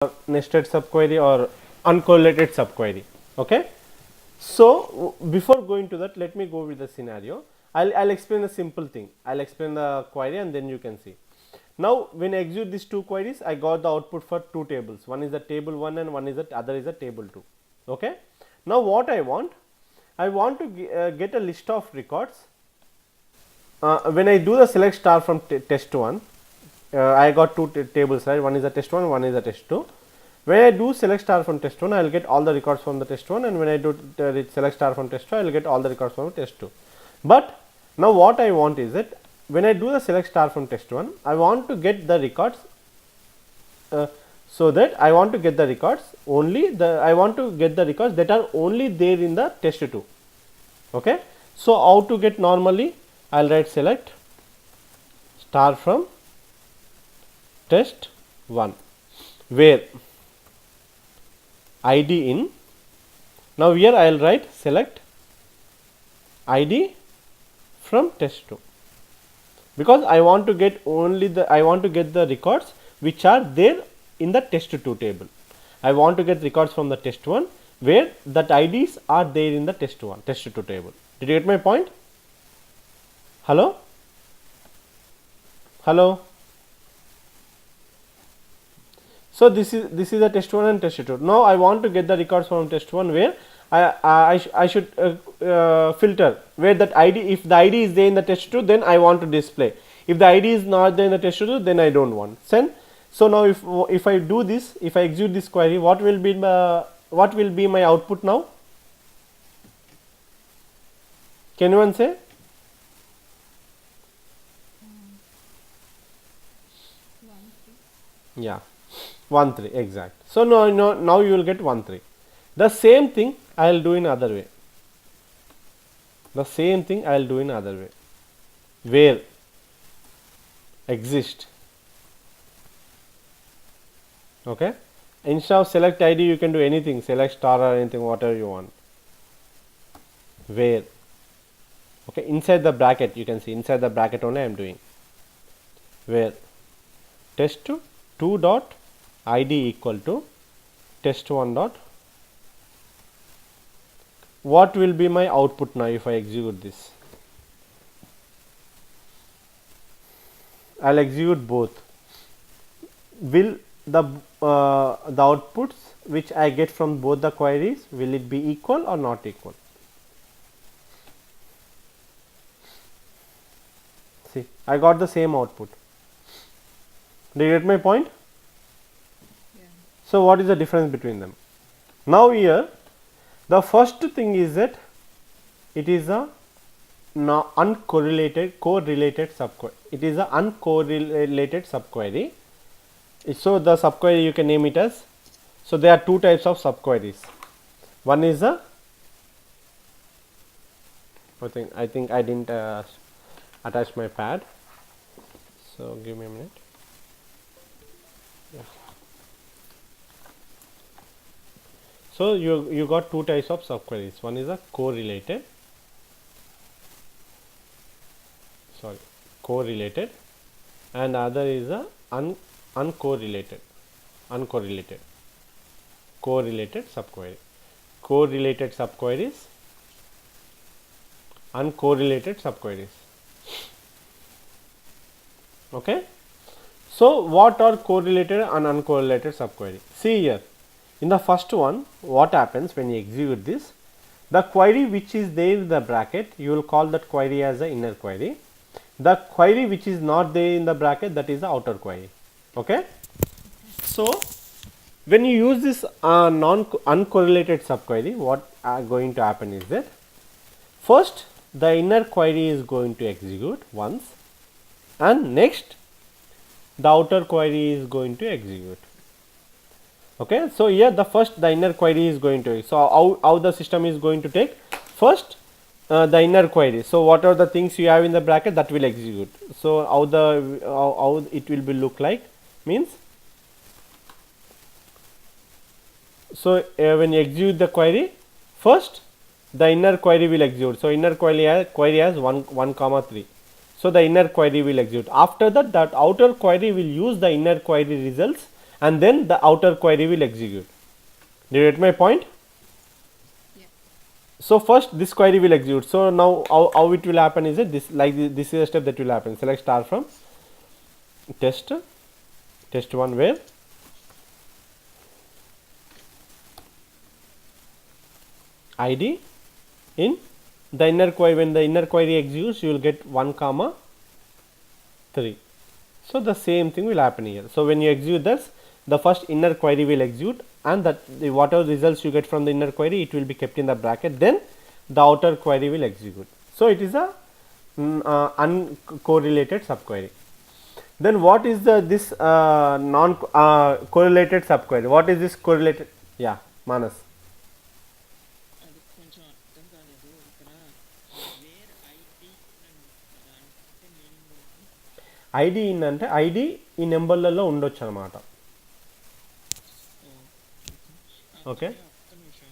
nested subquery or uncorrelated subquery. Okay. So, before going to that, let me go with the scenario. I'll explain the simple thing. I'll explain the query and then you can see. Now, when I execute these two queries, I got the output for two tables. One is the table 1 and one is the other is the table 2. Okay. Now, what I want to get a list of records. When I do the select star from test 1, I got two tables, right? One is the test 1, one is the test 2. When I do select star from test 1, I will get all the records from the test 1, and when I do select star from test 2, I will get all the records from test 2. But now what I want is that when I do the select star from test 1, I want to get the records, so that I want to get the records I want to get the records that are only there in the test 2. Okay. So, how to get normally? I will write select star from test 1 where id in. Now, here I will write select id from test 2, because I want to get the records which are there in the test 2 table. I want to get records from the test 1 where that IDs are there in the test 2 table. Did you get my point? Hello? Hello? So, this is the test 1 and test 2. Now, I want to get the records from test 1 where I should filter where that ID, if the ID is there in the test 2, then I want to display. If the ID is not there in the test 2, then I do not want. Send. So, now if I do this, if I execute this query, what will be my output now? Can anyone say? Yeah, 1 3 exact. So, now you will get 1 3. The same thing I will do in other way. Where exist. Okay. Instead of select ID, you can do anything, select star or anything, whatever you want. Where, okay, inside the bracket, you can see inside the bracket only I am doing. Where test2 dot id equal to test1 dot. What will be my output now if I execute this? I will execute both. Will the outputs which I get from both the queries, will it be equal or not equal? See, I got the same output. Do you get my point? Yeah. So, what is the difference between them? Now, here the first thing is that it is a correlated subquery. It is a uncorrelated subquery. So, the subquery you can name it as. So, there are two types of subqueries. One is a, I think I didn't attach my pad. So, give me a minute. Yeah. So, you got two types of subqueries. One is a correlated, and other is a uncorrelated subquery. Correlated subqueries, uncorrelated subqueries. Okay. So, what are correlated and uncorrelated subquery? See here, in the first one, what happens when you execute this? The query which is there in the bracket, you will call that query as the inner query. The query which is not there in the bracket, that is the outer query. Okay. So, when you use this uncorrelated subquery, what going to happen is that first the inner query is going to execute once, and next the outer query is going to execute. Okay. So, here the inner query is going to, so how the system is going to take? First the inner query. So, what are the things you have in the bracket, that will execute. So, how it will be look like means, so when you execute the query, first the inner query will execute. So, inner query has 1 comma 3. So, the inner query will execute. After that, that outer query will use the inner query results and then the outer query will execute. Did you get my point? Yeah. So first this query will execute. So now how it will happen is that this, like this is a step that will happen. Select star from test one where id in the inner query. When the inner query executes, you will get 1 comma 3. So the same thing will happen here. So when you execute this, the first inner query will execute, and that the whatever results you get from the inner query, it will be kept in the bracket. Then the outer query will execute. So it is a uncorrelated subquery. Then what is the this non correlated subquery? What is this correlated? Yeah, Manas. అది కొంచెం అర్థం కాలేదు ఇక్కడ wear ID అంటే meaning ID in అంటే ID ఈ నెంబర్లలో ఉండొచ్చు అనమాట. ఓకే, ఒక్క నిమిషం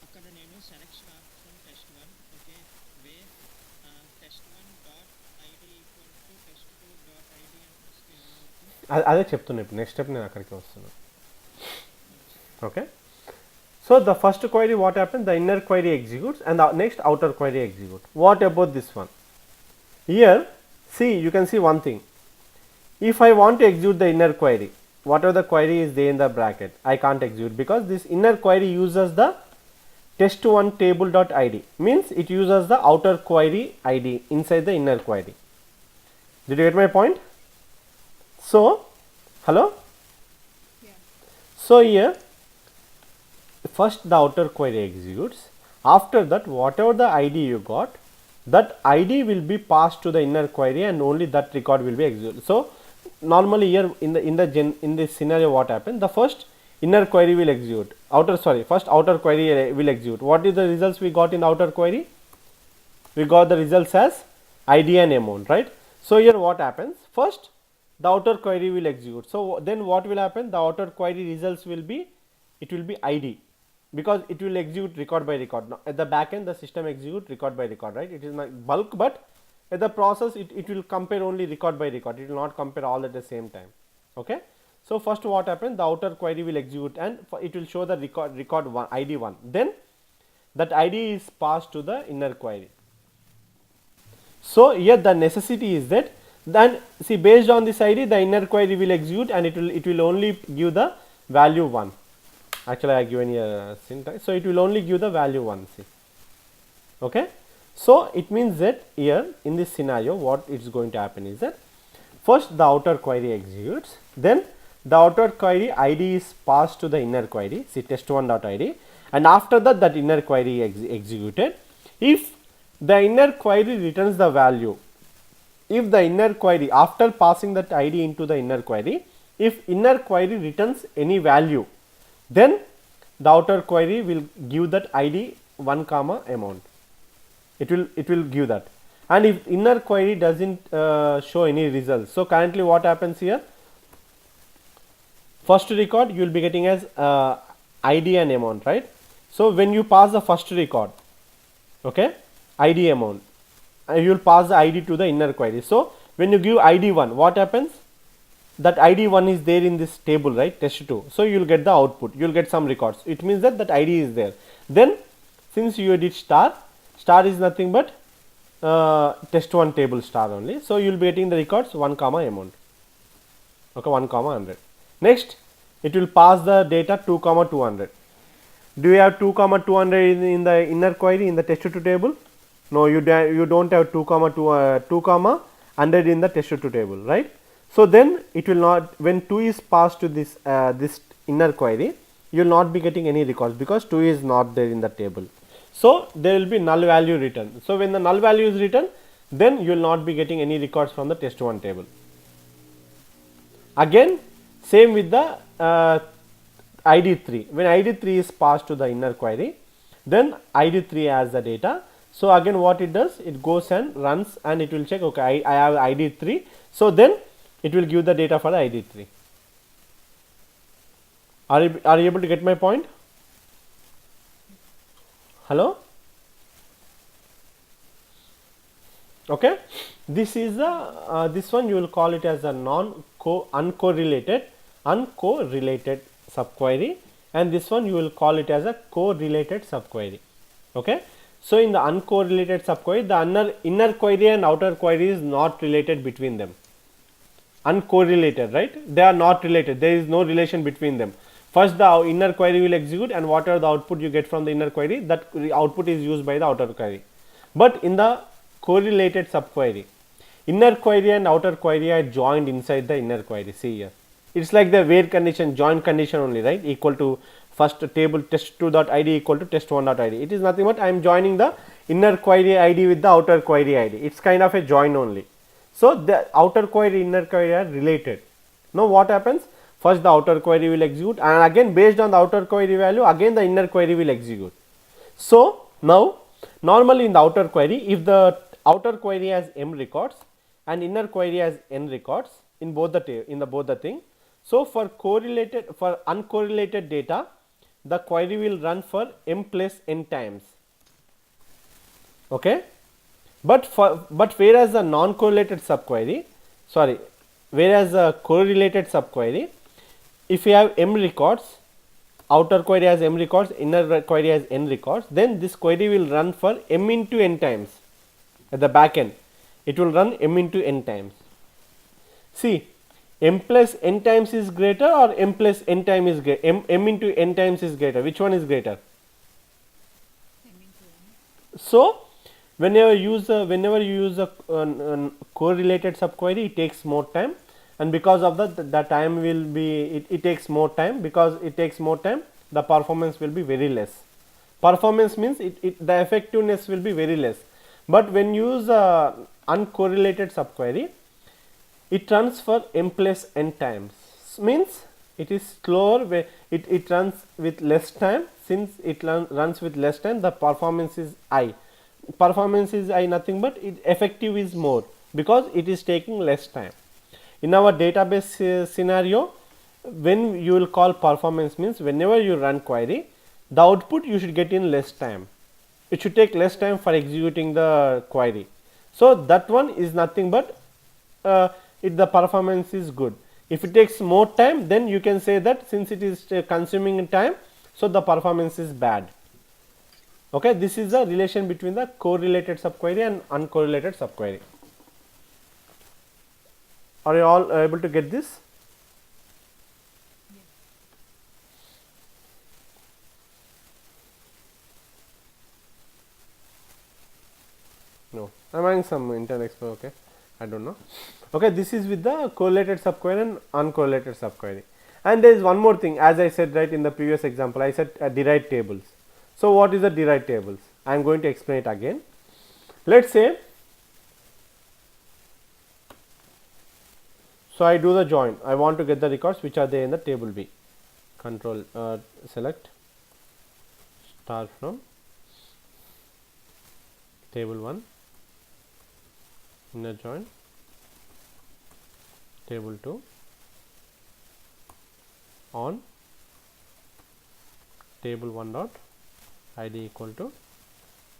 అక్కడ నేను selection option test one okay where test one dot ID equal to test two dot ID అంటే అదే చెప్తున్నా ఇప్పుడు. నెక్స్ట్ స్టెప్ నేను అక్కడికి వస్తున్నాను. Okay, so the first query what happens, the inner query executes and the next outer query execute. What about this one? Here see, you can see one thing. If I want to execute the inner query, whatever the query is there in the bracket, I can't execute because this inner query uses the test1 table dot id, means it uses the outer query id inside the inner query. Did you get my point? So hello, Yeah. so here first the outer query executes. After that, whatever the id you got, that id will be passed to the inner query and only that record will be executed. So normally here in this scenario what happens, the first inner query will execute, first outer query will execute. What is the results we got in outer query? We got the results as id and amount, right? So here what happens, first the outer query will execute. So then what will happen, the outer query results will be, it will be id, because it will execute record by record. Now at the back end the system execute record by record, right? It is not bulk, but at the process it will compare only record by record, it will not compare all at the same time. Okay, so first what happens, the outer query will execute and it will show the record one, id 1, then that id is passed to the inner query. So here the necessity is that, then see, based on this id the inner query will execute and it will only give the value 1. Actually I given here syntax, so it will only give the value 1. See, okay, so it means that here in this scenario what is going to happen is that first the outer query executes, then the outer query id is passed to the inner query, see test1 dot id, and after that that inner query executed. If the inner query returns the value, if the inner query, after passing that id into the inner query, if inner query returns any value, then the outer query will give that id 1 comma amount, it will give that. And if inner query doesn't show any results, so currently what happens here, first record you will be getting as id and amount, right? So when you pass the first record, okay, id amount, you will pass the id to the inner query. So when you give id 1, what happens, that id 1 is there in this table, right, test2, so you will get the output, you will get some records, it means that that id is there. Then since you did star is nothing but test1 table star only, so you will be getting the records 1 comma amount, okay, 1 comma 100. Next it will pass the data 2 comma 200. Do you have 2 comma 200 in the inner query in the test2 table? No, you don't have 2 comma 2 comma 100 in the test2 table, right? So then it will not, when 2 is passed to this this inner query, you will not be getting any records because 2 is not there in the table. So there will be null value written. So when the null value is written, then you will not be getting any records from the test1 table. Again same with the id3, when id3 is passed to the inner query, then id3 has the data. So again what it does, it goes and runs and it will check, okay, I have id3, so then it will give the data for the id3. Are you able to get my point? Hello, okay, this is a this one you will call it as a uncorrelated uncorrelated subquery, and this one you will call it as a correlated subquery. Okay. So in the uncorrelated subquery, the inner query and outer query is not related between them. Uncorrelated, right? They are not related. There is no relation between them. First the inner query will execute, and whatever the output you get from the inner query, that output is used by the outer query. But in the correlated subquery, inner query and outer query are joined inside the inner query. See here, it's like the where condition, joint condition only, right? Equal to first table test2.id equal to test1.id. It is nothing but I am joining the inner query id with the outer query id. It's kind of a join only. So the outer query, inner query are related. Now what happens? First the outer query will execute, and again based on the outer query value, again the inner query will execute. So now normally in the outer query, if the outer query has m records and inner query has n records in both the thing. So for uncorrelated data, the query will run for m plus n times. Okay. But whereas the non-correlated subquery, whereas the correlated subquery, if you have m records, outer query has m records, inner query has n records, then this query will run for m into n times at the back end. It will run m into n times. See, m plus n times is greater or m plus n time is greater? M into n times is greater. Which one is greater? So whenever you use a correlated subquery, it takes more time, and because of that, the time will be it takes more time. Because it takes more time, the performance will be very less. Performance means the effectiveness will be very less. But when you use a uncorrelated subquery, it runs for m plus n times, means it is slower, where it runs with less time. Since it runs with less time, the performance is I. Performance is I nothing but effective is more, because it is taking less time. In our database scenario, when you will call performance means whenever you run query, the output you should get in less time. It should take less time for executing the query. So that one is nothing but the performance is good. If it takes more time, then you can say that since it is consuming time, so the performance is bad. Okay, this is the relation between the correlated subquery and uncorrelated subquery. Are you all able to get this? No, I am having some Internet Explorer. Okay, I don't know. Okay, this is with the correlated subquery and uncorrelated subquery. And there is one more thing, as I said right in the previous example, I said derived tables. So what is the derived tables? I am going to explain it again. Let us say, so I do the join. I want to get the records which are there in the table B. Control select star from table 1, inner join table 2 on table 1 dot id equal to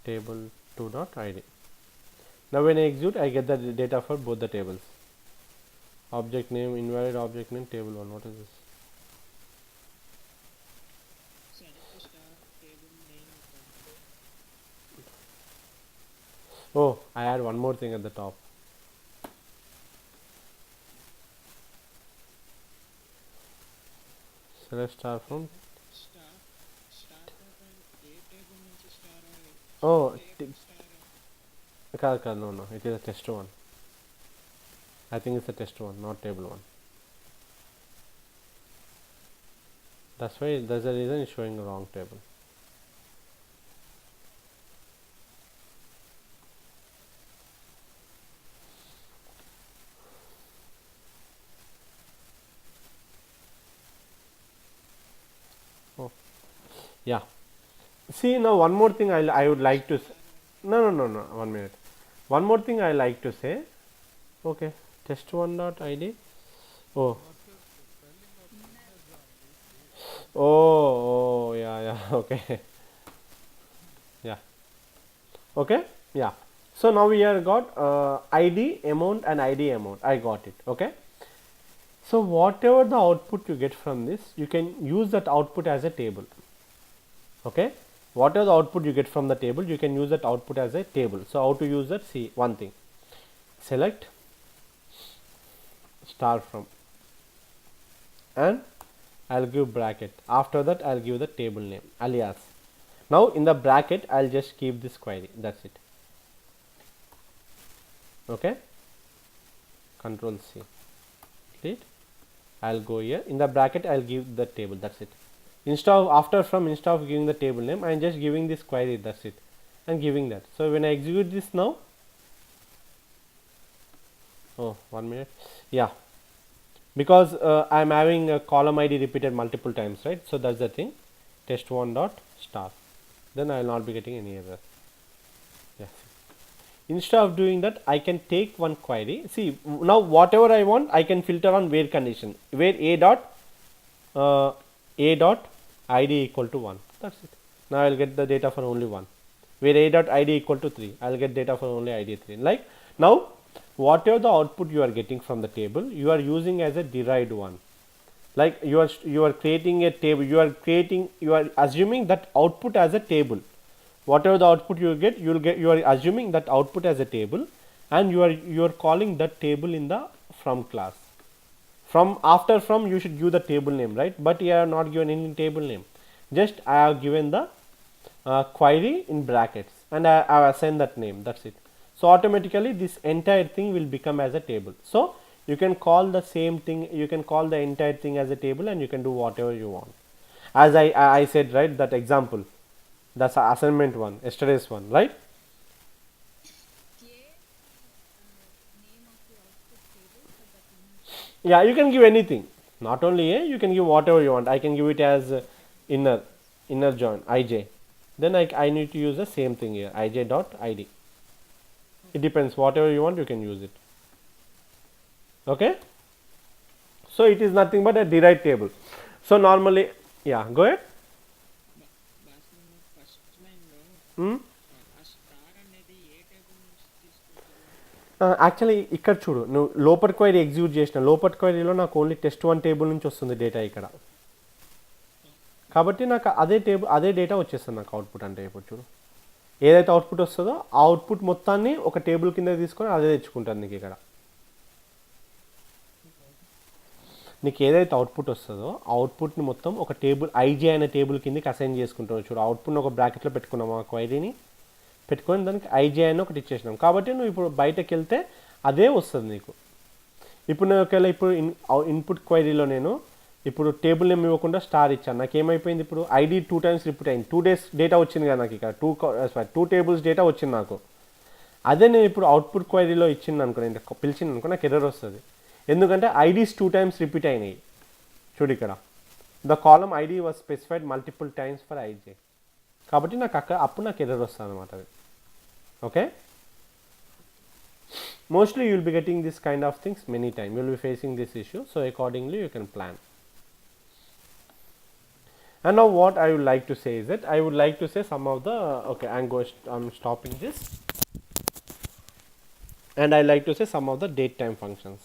table 2 dot id. Now when I execute, I get the data for both the tables. Object name, invalid object name, table 1. What is this? Select star table name. Oh, I add one more thing at the top. Select star from Start from a table నుంచి star oh star no, it is a test 1. I think it's a test 1, not table 1. That's why, that's the reason it's showing the wrong table. Oh, yeah. See, now one more thing I would like to no, 1 minute. One more thing I like to say. Okay, test1 dot id. Oh, oh, yeah, okay. Yeah, okay, yeah. So now we have got id amount and id amount. I got it. Okay. So whatever the output you get from this, you can use that output as a table. Okay, whatever the output you get from the table, you can use that output as a table. So how to use that? See, one thing, select star from, and I'll give bracket. After that I'll give the table name alias. Now in the bracket I'll just keep this query, that's it. Okay, control C, delete. I'll go here, in the bracket I'll give the table, that's it. Instead of giving the table name, I'm just giving this query, that's it, and giving that. So when I execute this now, oh, 1 minute, yeah, because I'm having a column ID repeated multiple times, right? So that's the thing, test1 dot star, then I will not be getting any error. Yes. Instead of doing that, I can take one query. See, now whatever I want, I can filter on where condition, where a dot id equal to 1. That's it. Now I'll get the data for only 1. Where a dot id equal to 3, I'll get data for only id 3. Like now, whatever the output you are getting from the table, you are using as a derived one. Like you are creating a table. You are assuming that output as a table. Whatever the output you get, you are assuming that output as a table, and you are calling that table in the from class. After from you should give the table name, right? But you are not given any table name. Just I have given the query in brackets, and I have assigned that name. That's it. So automatically this entire thing will become as a table. So you can call the same thing. You can call the entire thing as a table, and you can do whatever you want. As I said, right, that example. That's the assignment one, yesterday's one, right? Yeah, you can give anything. Not only a, you can give whatever you want. I can give it as inner join ij. Then I need to use the same thing here, ij dot id. It depends, whatever you want, you can use it. Okay. So it is nothing but a derived table. So normally, yeah, go ahead. First లైన్లో Hmm? ఆ star అనేది ఏ table నుంచి తీసుకుంటారు? Actually ఇక్కడ చూడు, నువ్వు లోపర్ query execute చేసిన లోపర్ క్వైరీలో నాకు ఓన్లీ టెస్ట్1 టేబుల్ నుంచి వస్తుంది డేటా ఇక్కడ. కాబట్టి నాకు అదే డేటా వచ్చేస్తుంది నాకు అవుట్పుట్. అంటే ఇప్పుడు చూడు, ఏదైతే అవుట్పుట్ వస్తుందో ఆ అవుట్పుట్ మొత్తాన్ని ఒక టేబుల్ కింద తీసుకొని అదే తెచ్చుకుంటాను నీకు ఇక్కడ. నీకు ఏదైతే అవుట్పుట్ వస్తుందో ఆ అవుట్పుట్ని మొత్తం ఒక టేబుల్ ఐజే అనే టేబుల్ కిందకి అసైన్ చేసుకుంటావు. చూడు, అవుట్పుట్ని ఒక బ్రాకెట్లో పెట్టుకున్నాము, ఆ క్వైరీని పెట్టుకొని దానికి ఐజే అని ఒకటి ఇచ్చేసినాం. కాబట్టి నువ్వు ఇప్పుడు బయటకు వెళ్తే అదే వస్తుంది నీకు. ఇప్పుడు నేను ఒకవేళ ఇప్పుడు ఇన్పుట్ క్వైరీలో నేను ఇప్పుడు టేబుల్ నేమ్ ఇవ్వకుండా స్టార్ ఇచ్చాను. నాకు ఏమైపోయింది, ఇప్పుడు ఐడి 2 times రిపీట్ అయింది. 2 days డేటా వచ్చింది కదా నాకు ఇక్కడ, 2 tables డేటా వచ్చింది నాకు. అదే నేను ఇప్పుడు అవుట్పుట్ క్వైరీలో ఇచ్చింది అనుకో, నేను పిలిచింది అనుకో, నాకు ఎర్రర్ వస్తుంది. ఎందుకంటే ఐడీస్ 2 times రిపీట్ అయినాయి. చూడు ఇక్కడ, the column ID was specified multiple times for IJ. కాబట్టి నాకు అప్పుడు నాకు ఎర్రర్ వస్తుంది అనమాట అది. Okay, mostly you will be getting this kind of things many times. You will be facing this issue, so accordingly you can plan. And now what I would like to say is that I would like to say some of the, okay, I'm stopping this, and I like to say some of the date time functions.